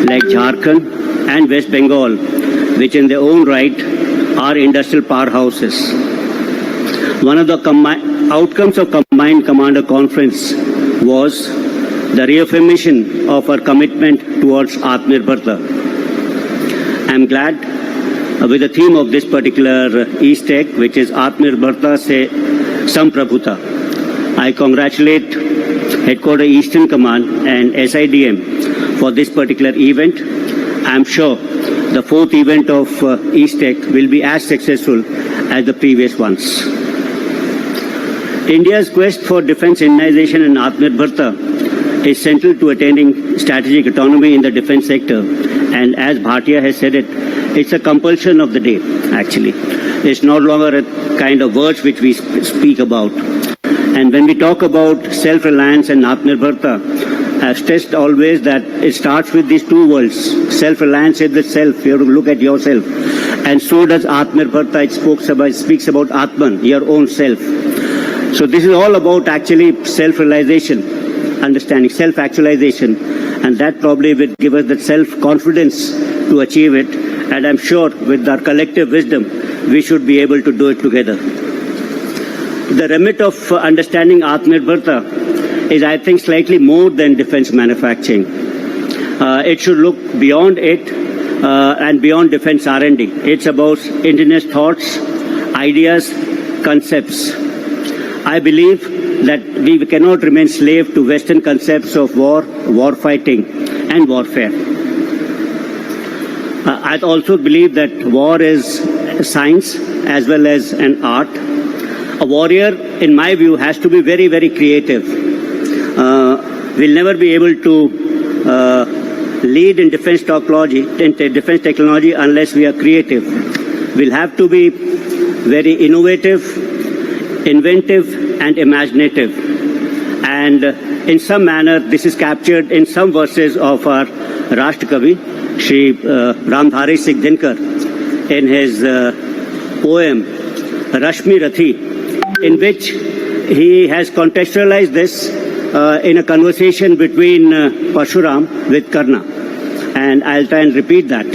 like Jharkhand and West Bengal, which in their own right are industrial powerhouses. One of the outcomes of Combined Commander Conference was the reaffirmation of our commitment towards Atmanirbharta. I am glad with the theme of this particular ESTEC, which is Atmanirbharta se Samprabhuta. I congratulate Headquarter Eastern Command and SIDM for this particular event. I am sure the fourth event of ESTEC will be as successful as the previous ones. India's quest for defense Indianization and Atmanirbharta is central to attaining strategic autonomy in the defense sector. And as Bhatia has said it, it's a compulsion of the day, actually. It's no longer a kind of words which we speak about. And when we talk about self-reliance and Atmanirbharta, I've stressed always that it starts with these two words. Self-reliance is the self. You have to look at yourself. And so does Atmanirbharta. It speaks about Atman, your own self. So this is all about actually self-realization, understanding, self-actualization. And that probably will give us the self-confidence to achieve it. And I'm sure with our collective wisdom, we should be able to do it together. The remit of understanding Atmanirbharta is, I think, slightly more than defense manufacturing. It should look beyond it and beyond defense R&D. It's about indigenous thoughts, ideas, concepts. I believe that we cannot remain slave to Western concepts of war, war-fighting, and warfare. I also believe that war is a science as well as an art. A warrior, in my view, has to be very, very creative. We'll never be able to lead in defense technology unless we are creative. We'll have to be very innovative, inventive, and imaginative. And in some manner, this is captured in some verses of our Rashtrakavi, Shri Ramdhari Singh Dinkar, in his poem Rashmi Rathi, in which he has contextualized this in a conversation between Parshuram with Karna. And I'll try and repeat that.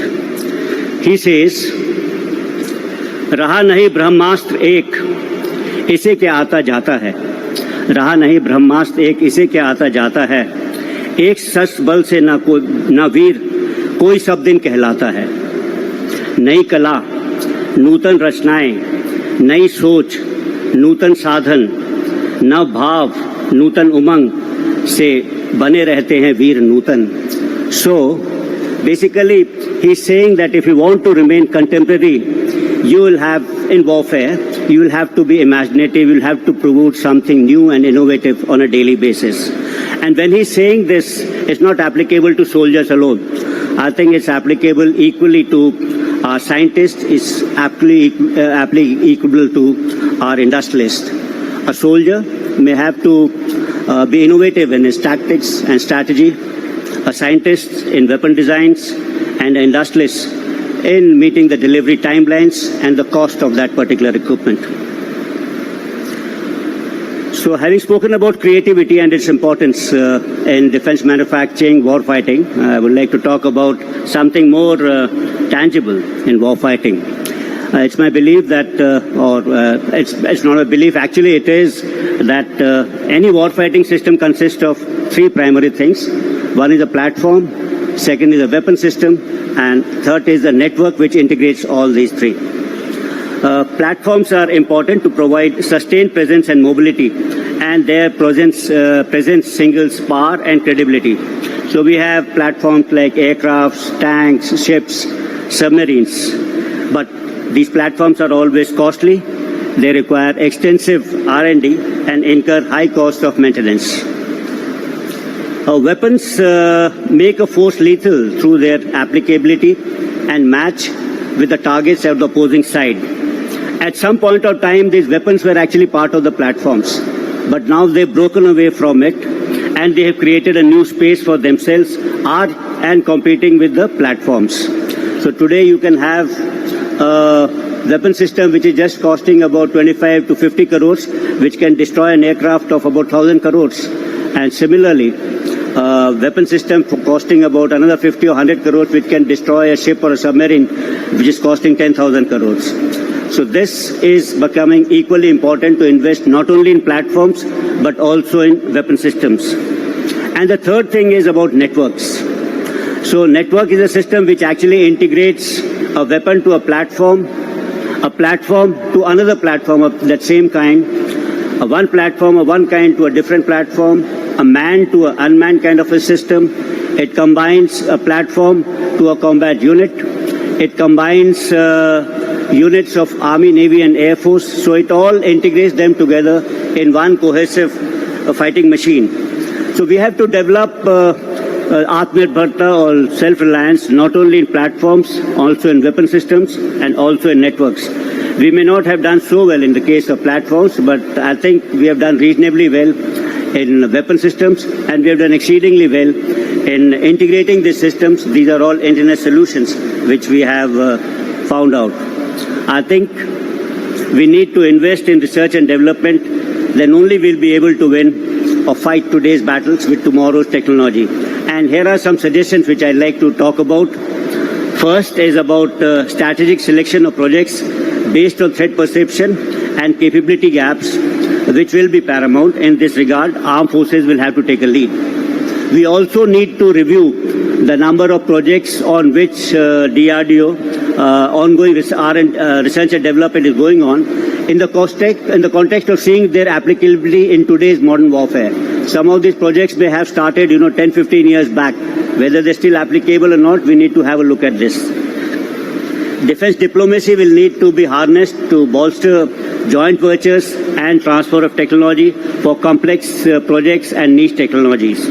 He says, रहा नहीं ब्रह्मास्त्र एक, इसे क्या आता जाता है. रहा नहीं ब्रह्मास्त्र एक, इसे क्या आता जाता है. एक शस्त्र बल से न वीर कोई सब दिन कहलाता है. नई कला, नूतन रचनाएं, नई सोच, नूतन साधन, नव भाव, नूतन उमंग से बने रहते हैं वीर नूतन. So basically he is saying that if you want to remain contemporary, you will have, in warfare, you will have to be imaginative, you will have to promote something new and innovative on a daily basis. And when he's saying this, it's not applicable to soldiers alone. I think it's applicable equally to our scientists, it's applicable to our industrialists. A soldier may have to be innovative in his tactics and strategy, a scientist in weapon designs, and an industrialist in meeting the delivery timelines and the cost of that particular equipment. So having spoken about creativity and its importance in defense manufacturing, war fighting, I would like to talk about something more tangible in war fighting. It's my belief that, it's not a belief, actually it is that any war fighting system consists of three primary things. One is a platform, second is a weapon system, and third is a network which integrates all these three. Platforms are important to provide sustained presence and mobility, and their presence signals power and credibility. So we have platforms like aircrafts, tanks, ships, submarines. But these platforms are always costly. They require extensive R&D and incur high costs of maintenance. Weapons make a force lethal through their applicability and match with the targets of the opposing side. At some point of time, these weapons were actually part of the platforms. But now they've broken away from it and they have created a new space for themselves and competing with the platforms. So today you can have a weapon system which is just costing about 25 to 50 crores, which can destroy an aircraft of about 1,000 crores. And similarly, weapon system costing about another 50 or 100 crores, which can destroy a ship or a submarine, which is costing 10,000 crores. So this is becoming equally important to invest not only in platforms, but also in weapon systems. And the third thing is about networks. So network is a system which actually integrates a weapon to a platform to another platform of that same kind, one platform of one kind to a different platform, a manned to an unmanned kind of a system. It combines a platform to a combat unit. It combines units of Army, Navy and Air Force. So it all integrates them together in one cohesive fighting machine. So we have to develop Atmanirbharta or self-reliance not only in platforms, also in weapon systems and also in networks. We may not have done so well in the case of platforms, but I think we have done reasonably well in weapon systems, and we have done exceedingly well in integrating these systems. These are all internet solutions which we have found out. I think we need to invest in research and development, then only we'll be able to win or fight today's battles with tomorrow's technology. And here are some suggestions which I'd like to talk about. First is about strategic selection of projects based on threat perception and capability gaps, which will be paramount. In this regard, armed forces will have to take a lead. We also need to review the number of projects on which DRDO ongoing research and development is going on in the context of seeing their applicability in today's modern warfare. Some of these projects may have started, 10, 15 years back. Whether they're still applicable or not, we need to have a look at this. Defense diplomacy will need to be harnessed to bolster joint ventures and transfer of technology for complex projects and niche technologies.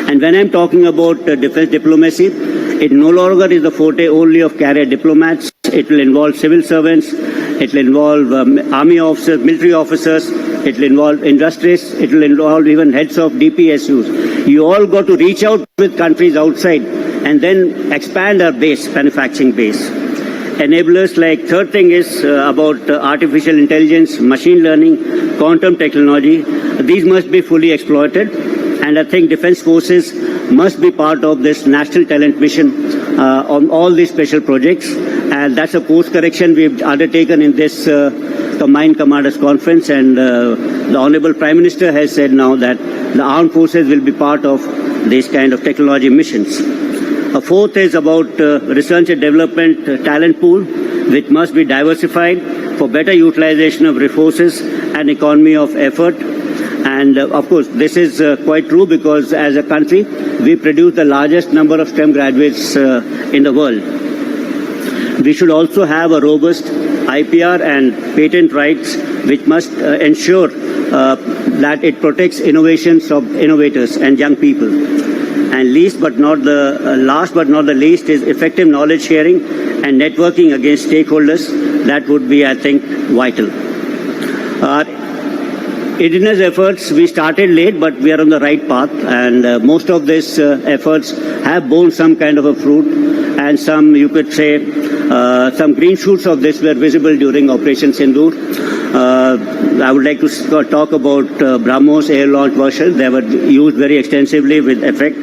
And when I'm talking about defense diplomacy, it no longer is the forte only of career diplomats. It will involve civil servants. It will involve army officers, military officers. It will involve industries. It will involve even heads of DPSUs. You all got to reach out with countries outside and then expand our base, manufacturing base. Enablers like third thing is about artificial intelligence, machine learning, quantum technology. These must be fully exploited. And I think defense forces must be part of this national talent mission on all these special projects. And that's a course correction we've undertaken in this Combined Commanders Conference. And the Honorable Prime Minister has said now that the armed forces will be part of these kind of technology missions. A fourth is about research and development talent pool, which must be diversified for better utilization of resources and economy of effort. And of course, this is quite true because as a country, we produce the largest number of STEM graduates in the world. We should also have a robust IPR and patent rights, which must ensure that it protects innovations of innovators and young people. And last but not the least is effective knowledge sharing and networking against stakeholders. That would be, I think, vital. Indigenous efforts, we started late, but we are on the right path. And most of these efforts have borne some kind of a fruit. And some, you could say, some green shoots of this were visible during Operation Sindoor. I would like to talk about BrahMos air launch versions. They were used very extensively with effect.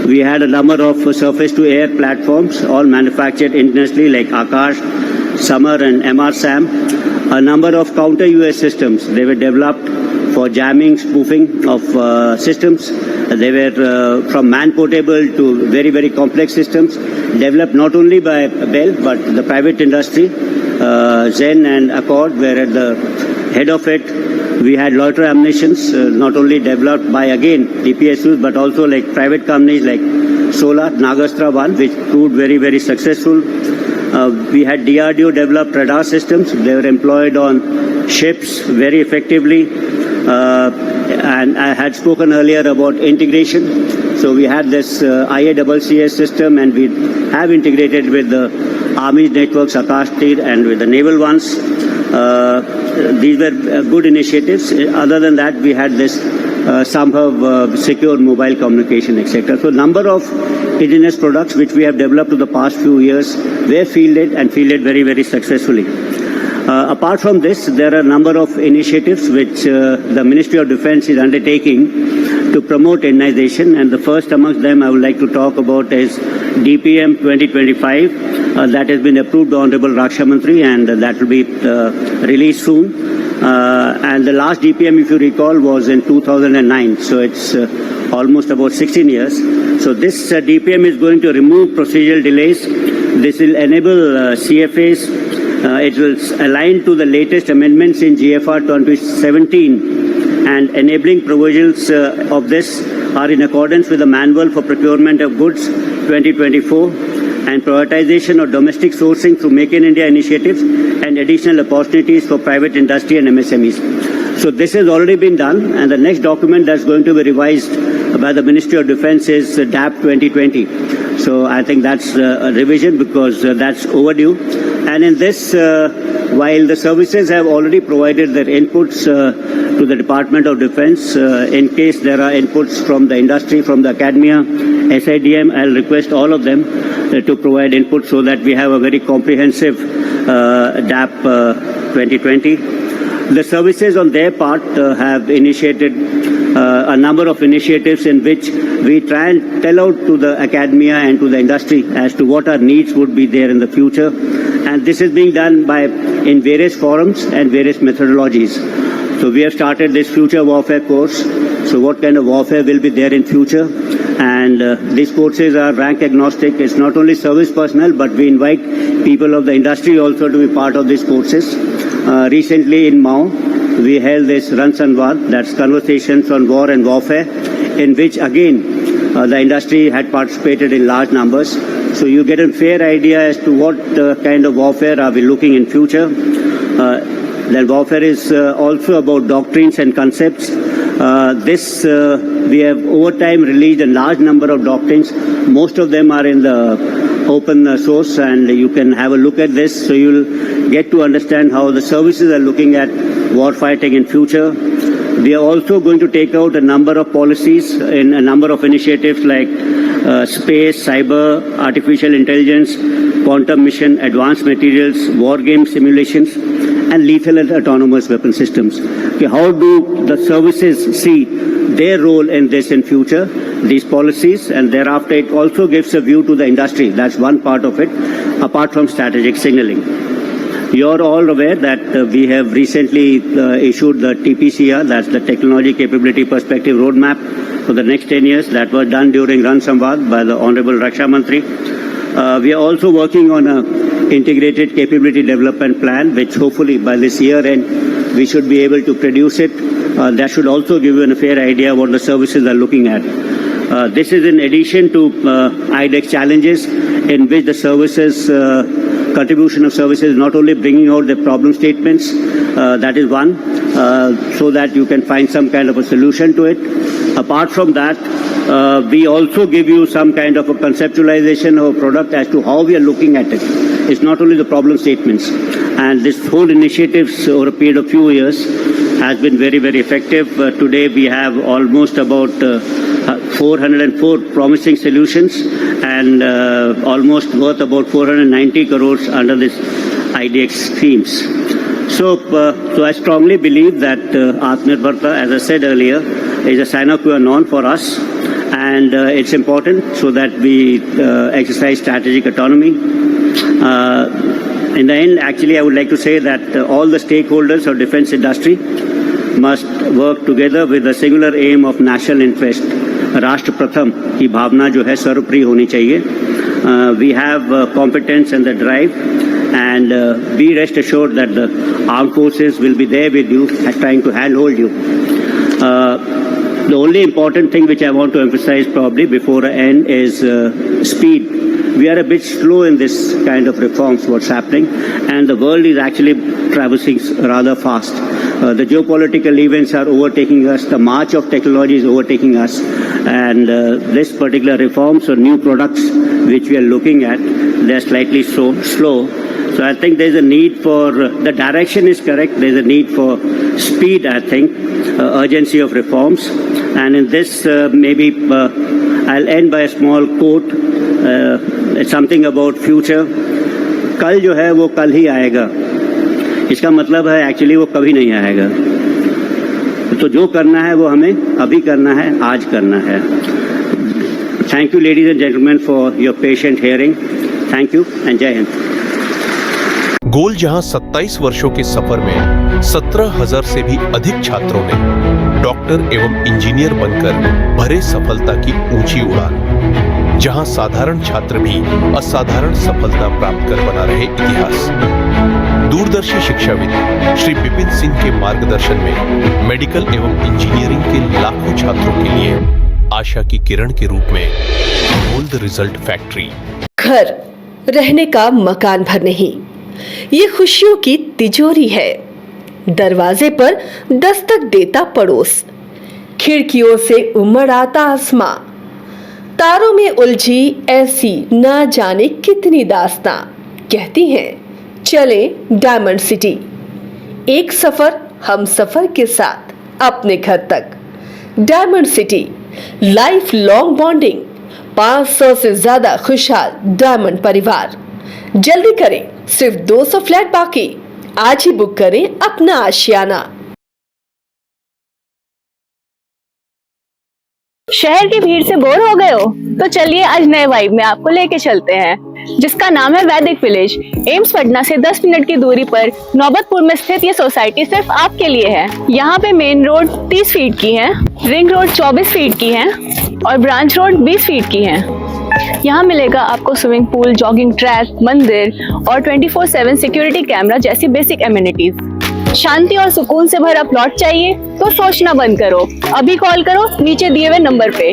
We had a number of surface-to-air platforms, all manufactured indigenously, like Akash, Samar, and MR-SAM. A number of counter-UAS systems. They were developed for jamming, spoofing of systems. They were from man-portable to very, very complex systems, developed not only by BEL, but the private industry. Zen and Accord were at the head of it. We had loiter ammunitions, not only developed by, again, DPSUs, but also like private companies like Solar, Nagastra 1, which proved very, very successful. We had DRDO developed radar systems. They were employed on ships very effectively. And I had spoken earlier about integration. So we had this IACCS system, and we have integrated with the Army networks, Akash Tir, and with the naval ones. These were good initiatives. Other than that, we had this Sambhav secure mobile communication, etc. So number of indigenous products which we have developed in the past few years were fielded and fielded very, very successfully. Apart from this, there are a number of initiatives which the Ministry of Defence is undertaking to promote Indianization, and the first amongst them I would like to talk about is DPM 2025. That has been approved by Honorable Raksha Mantri, and that will be released soon. And the last DPM, if you recall, was in 2009, so it's almost about 16 years. So this DPM is going to remove procedural delays. This will enable CFAs. It will align to the latest amendments in GFR 2017, and enabling provisions of this are in accordance with the Manual for Procurement of Goods 2024 and prioritization of domestic sourcing through Make in India initiatives and additional opportunities for private industry and MSMEs. So this has already been done, and the next document that's going to be revised by the Ministry of Defence is DAP 2020. So I think that's a revision because that's overdue. And in this, while the services have already provided their inputs to the Department of Defence, in case there are inputs from the industry, from the academia, SIDM, I'll request all of them to provide input so that we have a very comprehensive DAP 2020. The services on their part have initiated a number of initiatives in which we try and tell out to the academia and to the industry as to what our needs would be there in the future. And this is being done in various forums and various methodologies. So we have started this future warfare course. So what kind of warfare will be there in future? And these courses are rank agnostic. It's not only service personnel, but we invite people of the industry also to be part of these courses. Recently in Mao, we held this Ran Sanwad, that's conversations on war and warfare, in which again the industry had participated in large numbers. So you get a fair idea as to what kind of warfare are we looking in future. Then warfare is also about doctrines and concepts. We have over time released a large number of doctrines. Most of them are in the open source, and you can have a look at this. So you'll get to understand how the services are looking at war fighting in future. We are also going to take out a number of policies in a number of initiatives like space, cyber, artificial intelligence, quantum mission, advanced materials, war game simulations, and lethal and autonomous weapon systems. Okay, how do the services see their role in this in future, these policies, and thereafter it also gives a view to the industry. That's one part of it, apart from strategic signaling. You're all aware that we have recently issued the TPCR, that's the Technology Capability Perspective Roadmap for the next 10 years. That was done during Ran Samvad by the Honorable Raksha Mantri. We are also working on an integrated capability development plan, which hopefully by this year end we should be able to produce it. That should also give you a fair idea what the services are looking at. This is in addition to IDEX challenges, in which the services, contribution of services, not only bringing out the problem statements, that is one, so that you can find some kind of a solution to it. Apart from that, we also give you some kind of a conceptualization of a product as to how we are looking at it. It's not only the problem statements. And this whole initiatives over a period of few years has been very, very effective. Today we have almost about 404 promising solutions and almost worth about 490 crores under this IDX schemes. So I strongly believe that Atmanirbharta, as I said earlier, is a sine qua non for us, and it's important so that we exercise strategic autonomy. In the end, actually, I would like to say that all the stakeholders of defense industry must work together with the singular aim of national interest. Rashtra Pratham की भावना जो है सर्वप्रिय होनी चाहिए. We have competence and the drive, and be rest assured that the armed forces will be there with you, trying to handhold you. The only important thing which I want to emphasize probably before I end is speed. We are a bit slow in this kind of reforms, what's happening, and the world is actually traversing rather fast. The geopolitical events are overtaking us, the march of technology is overtaking us, and this particular reforms or new products which we are looking at, they're slightly slow. So I think there's a need for, the direction is correct, there's a need for speed, I think, urgency of reforms. And in this, maybe I'll end by a small quote. It's something about future. कल जो है वो कल ही आएगा. इसका मतलब है actually वो कभी नहीं आएगा. तो जो करना है वो हमें अभी करना है, आज करना है। Thank you ladies and gentleman for your patient hearing. Thank you and जय हिंद। गोल जहां 27 वर्षों के सफर में 17,000 से भी अधिक छात्रों ने डॉक्टर एवं इंजीनियर बनकर भरे सफलता की ऊंची उड़ान, जहां साधारण छात्र भी असाधारण सफलता प्राप्त कर बना रहे इतिहास। दूरदर्शी शिक्षाविद श्री विपिन सिंह के मार्गदर्शन में मेडिकल एवं इंजीनियरिंग के लाखों छात्रों के लिए आशा की किरण के रूप में गोल्ड रिजल्ट फैक्ट्री। घर रहने का मकान भर नहीं, ये खुशियों की तिजोरी है। दरवाजे पर दस्तक देता पड़ोस, खिड़कियों से उमड़ आता आसमां, तारों में उलझी ऐसी ना जाने कितनी दास्तां। कहती हैं चले डायमंड सिटी, एक सफर हम सफर के साथ अपने घर तक। Diamond city, life long bonding, 500 से ज्यादा खुशहाल डायमंड परिवार। जल्दी करें, सिर्फ 200 फ्लैट बाकी। आज ही बुक करें अपना आशियाना। शहर की भीड़ से बोर हो गए हो? तो चलिए आज नए वाइब में आपको लेके चलते हैं, जिसका नाम है वैदिक विलेज। एम्स पटना से 10 मिनट की दूरी पर नौबतपुर में स्थित ये सोसाइटी सिर्फ आपके लिए है। यहाँ पे मेन रोड 30 फीट की है, रिंग रोड 24 फीट की है और ब्रांच रोड 20 फीट की है। यहाँ मिलेगा आपको स्विमिंग पूल, जॉगिंग ट्रैक, मंदिर और 24/7 सिक्योरिटी कैमरा जैसी बेसिक एमिनिटीज। शांति और सुकून से भरा प्लॉट चाहिए तो सोचना बंद करो, अभी कॉल करो नीचे दिए हुए नंबर पे।